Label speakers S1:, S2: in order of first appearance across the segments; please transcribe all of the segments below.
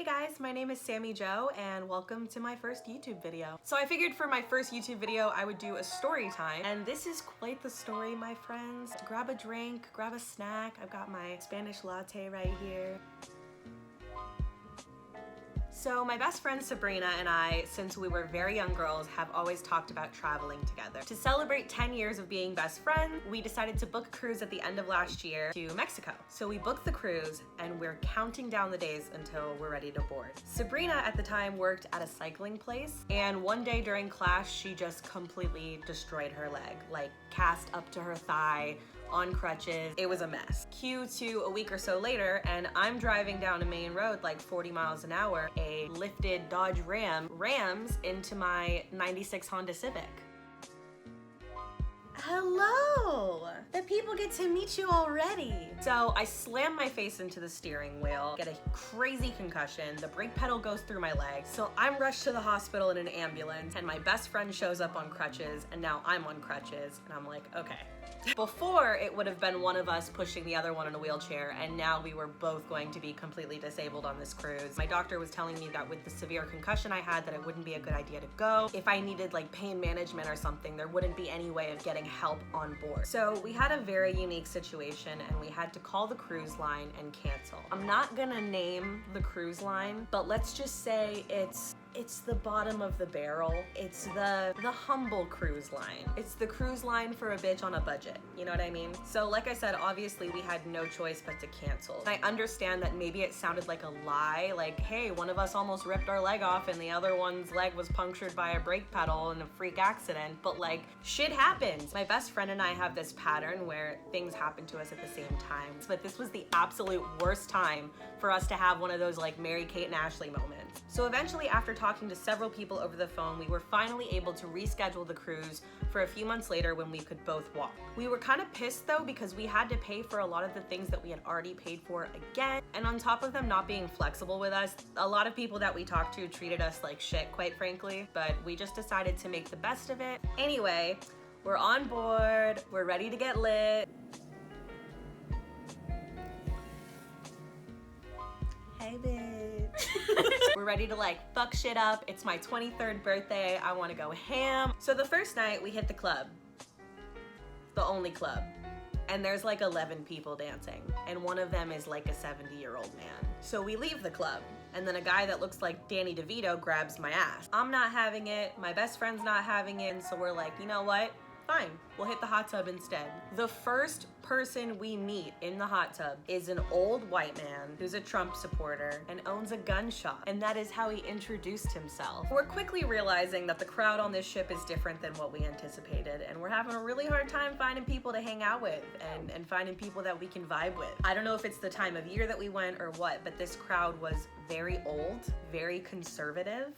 S1: Hey guys, my name is Sammy Jo and welcome to my first YouTube video. So I figured for my first YouTube video I would do a story time, and this is quite the story, my friends. Grab a drink, grab a snack. I've got my Spanish latte right here. So my best friend Sabrina and I, since we were very young girls, have always talked about traveling together. To celebrate 10 years of being best friends, we decided to book a cruise at the end of last year to Mexico. So we booked the cruise and we're counting down the days until we're ready to board. Sabrina at the time worked at a cycling place, and one day during class she just completely destroyed her leg, like cast up to her thigh, on crutches. It was a mess. Cue to a week or so later, and I'm driving down a main road like 40 miles an hour. A lifted Dodge Ram rams into my 96 Honda Civic. Hello! The people get to meet you already. So I slam my face into the steering wheel, get a crazy concussion, the brake pedal goes through my leg, so I'm rushed to the hospital in an ambulance, and my best friend shows up on crutches, and now I'm on crutches, and I'm like, okay. Before, it would have been one of us pushing the other one in a wheelchair, and now we were both going to be completely disabled on this cruise. My doctor was telling me that with the severe concussion I had, that it wouldn't be a good idea to go. If I needed like pain management or something, there wouldn't be any way of getting help on board. So we had a very unique situation, and we had to call the cruise line and cancel. I'm not gonna name the cruise line, but let's just say it's the bottom of the barrel. It's the humble cruise line. It's the cruise line for a bitch on a budget. You know what I mean? So like I said, obviously we had no choice but to cancel. I understand that maybe it sounded like a lie, like, hey, one of us almost ripped our leg off and the other one's leg was punctured by a brake pedal in a freak accident, but like, shit happens. My best friend and I have this pattern where things happen to us at the same time, but this was the absolute worst time for us to have one of those like Mary Kate and Ashley moments. So eventually, after talking to several people over the phone, we were finally able to reschedule the cruise for a few months later when we could both walk. We were kind of pissed though, because we had to pay for a lot of the things that we had already paid for again. And on top of them not being flexible with us, a lot of people that we talked to treated us like shit, quite frankly, but we just decided to make the best of it. Anyway, we're on board, we're ready to get lit. Hey bitch. We're ready to like fuck shit up. It's my 23rd birthday. I want to go ham. So the first night we hit the club. The only club. And there's like 11 people dancing. And one of them is like a 70-year-old man. So we leave the club. And then a guy that looks like Danny DeVito grabs my ass. I'm not having it. My best friend's not having it. And so we're like, you know what? Fine, we'll hit the hot tub instead. The first person we meet in the hot tub is an old white man who's a Trump supporter and owns a gun shop, and that is how he introduced himself. We're quickly realizing that the crowd on this ship is different than what we anticipated, and we're having a really hard time finding people to hang out with and finding people that we can vibe with. I don't know if it's the time of year that we went or what, but this crowd was very old, very conservative,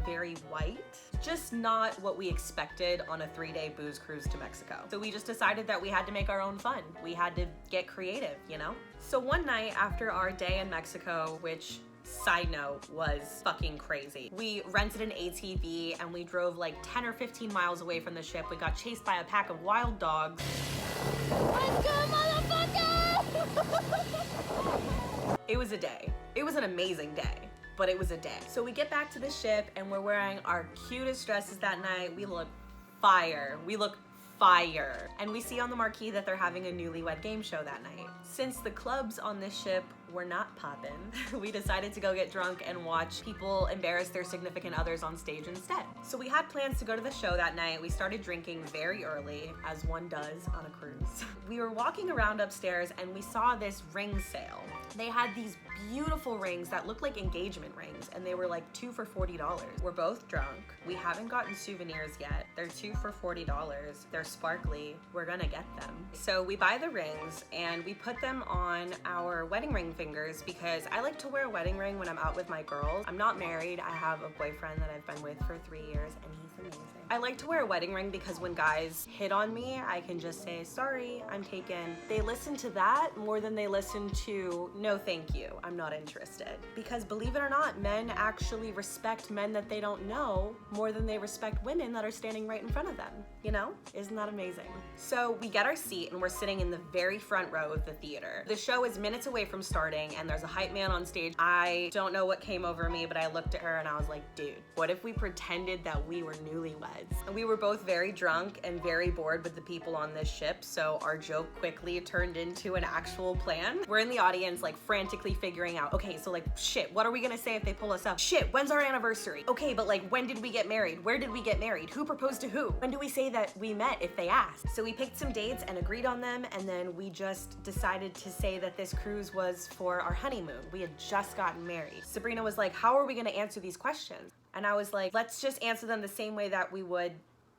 S1: very white. Just not what we expected on a 3-day booze cruise to Mexico. So we just decided that we had to make our own fun. We had to get creative, you know? So one night after our day in Mexico, which, side note, was fucking crazy, we rented an ATV and we drove like 10 or 15 miles away from the ship. We got chased by a pack of wild dogs. Let's go, motherfucker! It was a day. It was an amazing day, but it was a day. So we get back to the ship and we're wearing our cutest dresses that night. We look fire. We look fire. And we see on the marquee that they're having a Newlywed game show that night. Since the clubs on this ship were not poppin', we decided to go get drunk and watch people embarrass their significant others on stage instead. So we had plans to go to the show that night. We started drinking very early, as one does on a cruise. We were walking around upstairs and we saw this ring sale. They had these beautiful rings that looked like engagement rings, and they were like 2 for $40. We're both drunk. We haven't gotten souvenirs yet. They're 2 for $40. They're sparkly. We're gonna get them. So we buy the rings and we put them on our wedding ring fingers because I like to wear a wedding ring when I'm out with my girls. I'm not married. I have a boyfriend that I've been with for 3 years and he's amazing. I like to wear a wedding ring because when guys hit on me, I can just say, sorry, I'm taken. They listen to that more than they listen to, no thank you, I'm not interested. Because believe it or not, men actually respect men that they don't know more than they respect women that are standing right in front of them. You know? Isn't that amazing? So we get our seat and we're sitting in the very front row of the theater. The show is minutes away from starting and there's a hype man on stage. I don't know what came over me, but I looked at her and I was like, dude, what if we pretended that we were newlyweds? And we were both very drunk and very bored with the people on this ship, so our joke quickly turned into an actual plan. We're in the audience like frantically figuring out, okay, so like shit, what are we gonna say if they pull us up? Shit, when's our anniversary? Okay, but like when did we get married? Where did we get married? Who proposed to who? When do we say that we met if they ask? So we picked some dates and agreed on them, and then we just decided to say that this cruise was for our honeymoon. We had just gotten married. Sabrina was like, how are we gonna answer these questions? And I was like, let's just answer them the same way that we would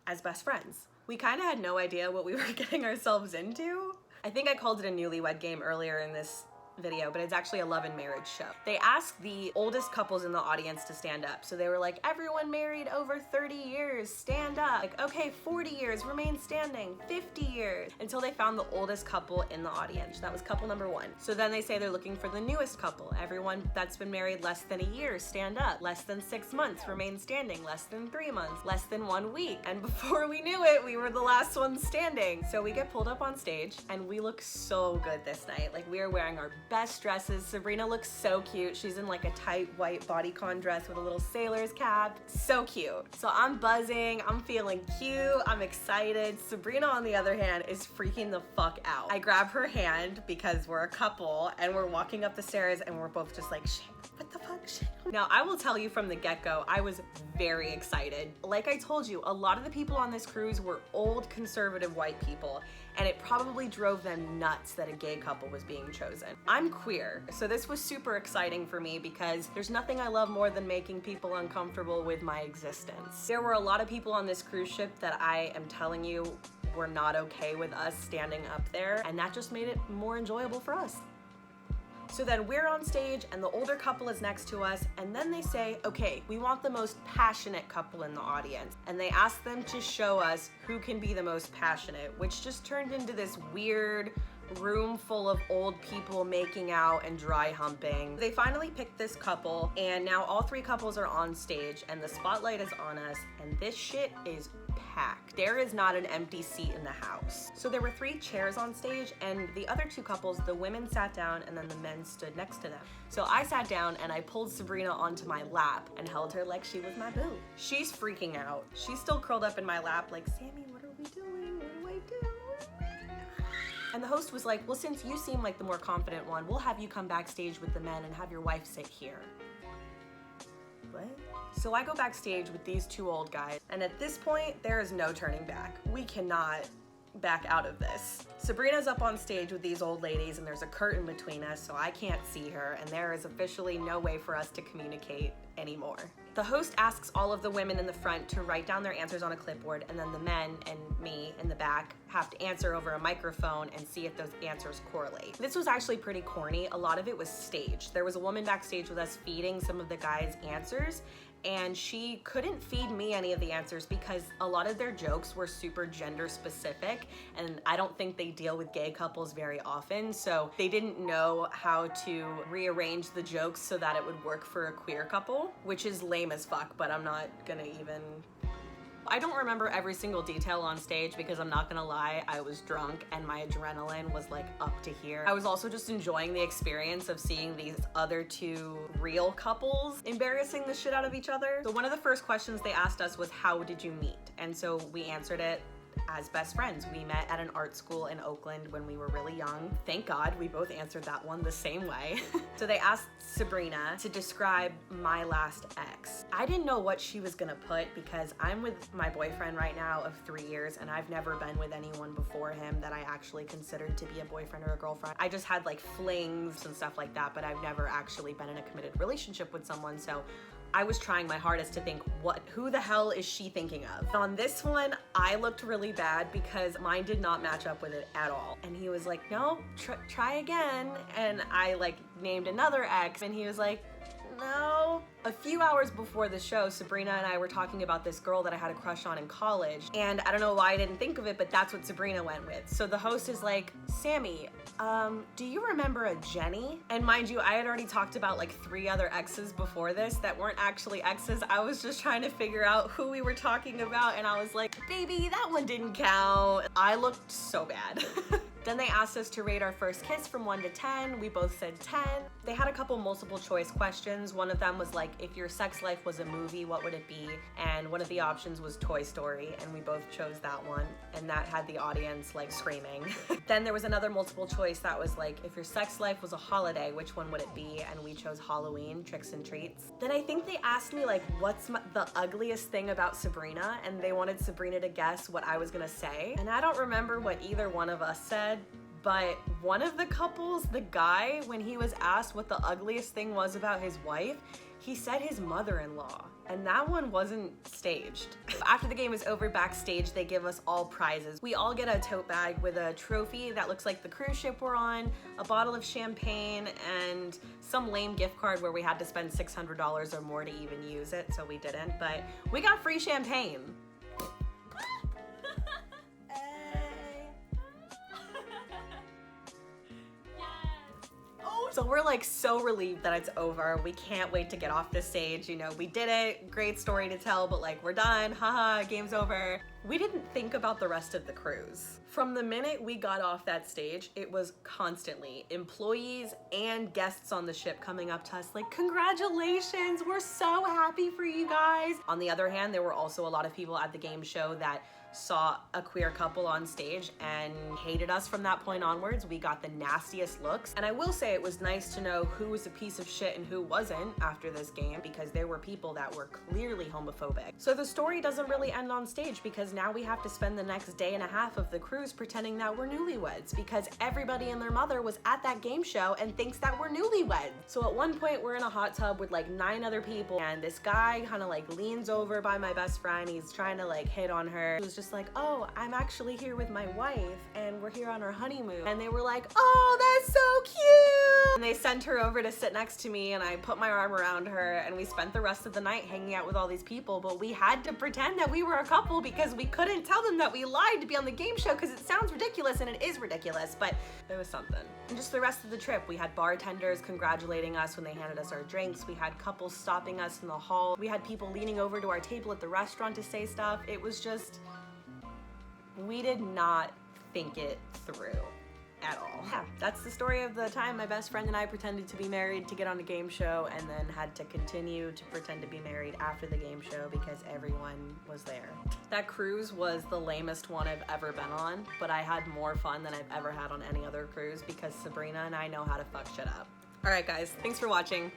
S1: as best friends. We kind of had no idea what we were getting ourselves into. I think I called it a newlywed game earlier in this video, but it's actually a love and marriage show. They asked the oldest couples in the audience to stand up. So they were like, everyone married over 30 years, stand up. Like, okay, 40 years, remain standing, 50 years, until they found the oldest couple in the audience. That was couple number 1. So then they say they're looking for the newest couple. Everyone that's been married less than a year, stand up. Less than 6 months, remain standing. Less than 3 months, less than 1 week. And before we knew it, we were the last ones standing. So we get pulled up on stage and we look so good this night. Like, we are wearing our best dresses. Sabrina looks so cute. She's in like a tight white bodycon dress with a little sailor's cap. So cute. So I'm buzzing, I'm feeling cute, I'm excited. Sabrina, on the other hand, is freaking the fuck out. I grab her hand because we're a couple and we're walking up the stairs and we're both just like, shit, what the fuck, shit. Now, I will tell you from the get-go, I was very excited. Like I told you, a lot of the people on this cruise were old conservative white people, and it probably drove them nuts that a gay couple was being chosen. I'm queer, so this was super exciting for me because there's nothing I love more than making people uncomfortable with my existence. There were a lot of people on this cruise ship that I am telling you were not okay with us standing up there, and that just made it more enjoyable for us. So then we're on stage and the older couple is next to us, and then they say, okay, we want the most passionate couple in the audience. And they ask them to show us who can be the most passionate, which just turned into this weird room full of old people making out and dry humping. They finally picked this couple, and now all 3 couples are on stage and the spotlight is on us, and this shit is packed. There is not an empty seat in the house. So there were 3 chairs on stage, and the other 2 couples, the women sat down and then the men stood next to them. So I sat down and I pulled Sabrina onto my lap and held her like she was my boo. She's freaking out. She's still curled up in my lap like, Sammy, what are we doing? What do I do? And the host was like, well, since you seem like the more confident one, we'll have you come backstage with the men and have your wife sit here. What? So I go backstage with these 2 old guys, and at this point, there is no turning back. We cannot back out of this. Sabrina's up on stage with these old ladies, and there's a curtain between us, so I can't see her, and there is officially no way for us to communicate anymore. The host asks all of the women in the front to write down their answers on a clipboard, and then the men and me in the back have to answer over a microphone and see if those answers correlate. This was actually pretty corny. A lot of it was staged. There was a woman backstage with us feeding some of the guys answers, and she couldn't feed me any of the answers because a lot of their jokes were super gender specific, and I don't think they deal with gay couples very often, so they didn't know how to rearrange the jokes so that it would work for a queer couple, which is lame as fuck, but I'm not gonna even... I don't remember every single detail on stage because I'm not gonna lie, I was drunk and my adrenaline was like up to here. I was also just enjoying the experience of seeing these other 2 real couples embarrassing the shit out of each other. So one of the first questions they asked us was, how did you meet? And so we answered it as best friends. We met at an art school in Oakland when we were really young. Thank God we both answered that one the same way. So they asked Sabrina to describe my last ex. I didn't know what she was gonna put because I'm with my boyfriend right now of 3 years, and I've never been with anyone before him that I actually considered to be a boyfriend or a girlfriend. I just had like flings and stuff like that, but I've never actually been in a committed relationship with someone, so I was trying my hardest to think, who the hell is she thinking of? On this one, I looked really bad because mine did not match up with it at all. And he was like, no, try again. And I like named another ex, and he was like, no. A few hours before the show, Sabrina and I were talking about this girl that I had a crush on in college, and I don't know why I didn't think of it, but that's what Sabrina went with. So the host is like, Sammy, do you remember a Jenny? And mind you, I had already talked about like 3 other exes before this that weren't actually exes. I was just trying to figure out who we were talking about, and I was like, baby, that one didn't count. I looked so bad. Then they asked us to rate our first kiss from 1 to 10. We both said 10. They had a couple multiple choice questions. One of them was like, if your sex life was a movie, what would it be? And one of the options was Toy Story, and we both chose that one. And that had the audience like screaming. Then there was another multiple choice that was like, if your sex life was a holiday, which one would it be? And we chose Halloween, Tricks and Treats. Then I think they asked me like, what's the ugliest thing about Sabrina? And they wanted Sabrina to guess what I was gonna say. And I don't remember what either one of us said, but one of the couples, the guy, when he was asked what the ugliest thing was about his wife, he said his mother-in-law, and that one wasn't staged. After the game is over, backstage, they give us all prizes. We all get a tote bag with a trophy that looks like the cruise ship we're on, a bottle of champagne, and some lame gift card where we had to spend $600 or more to even use it, so we didn't, but we got free champagne. So we're like so relieved that it's over. We can't wait to get off the stage. You know, we did it, great story to tell, but like we're done, haha, game's over. We didn't think about the rest of the cruise. From the minute we got off that stage, it was constantly employees and guests on the ship coming up to us like, congratulations, we're so happy for you guys. On the other hand, there were also a lot of people at the game show that saw a queer couple on stage and hated us from that point onwards. We got the nastiest looks. And I will say it was nice to know who was a piece of shit and who wasn't after this game, because there were people that were clearly homophobic. So the story doesn't really end on stage, because now we have to spend the next day and a half of the cruise pretending that we're newlyweds, because everybody and their mother was at that game show and thinks that we're newlyweds. So at one point we're in a hot tub with like 9 other people, and this guy kind of like leans over by my best friend. He's trying to like hit on her. He was just like, oh, I'm actually here with my wife and we're here on our honeymoon. And they were like, oh, that's so cute. And they sent her over to sit next to me, and I put my arm around her, and we spent the rest of the night hanging out with all these people, but we had to pretend that we were a couple because we couldn't tell them that we lied to be on the game show, because it sounds ridiculous, and it is ridiculous, but it was something. And just the rest of the trip, we had bartenders congratulating us when they handed us our drinks. We had couples stopping us in the hall. We had people leaning over to our table at the restaurant to say stuff. It was just, we did not think it through at all. Yeah, that's the story of the time my best friend and I pretended to be married to get on a game show, and then had to continue to pretend to be married after the game show because everyone was there. That cruise was the lamest one I've ever been on, but I had more fun than I've ever had on any other cruise because Sabrina and I know how to fuck shit up. All right, guys, thanks for watching.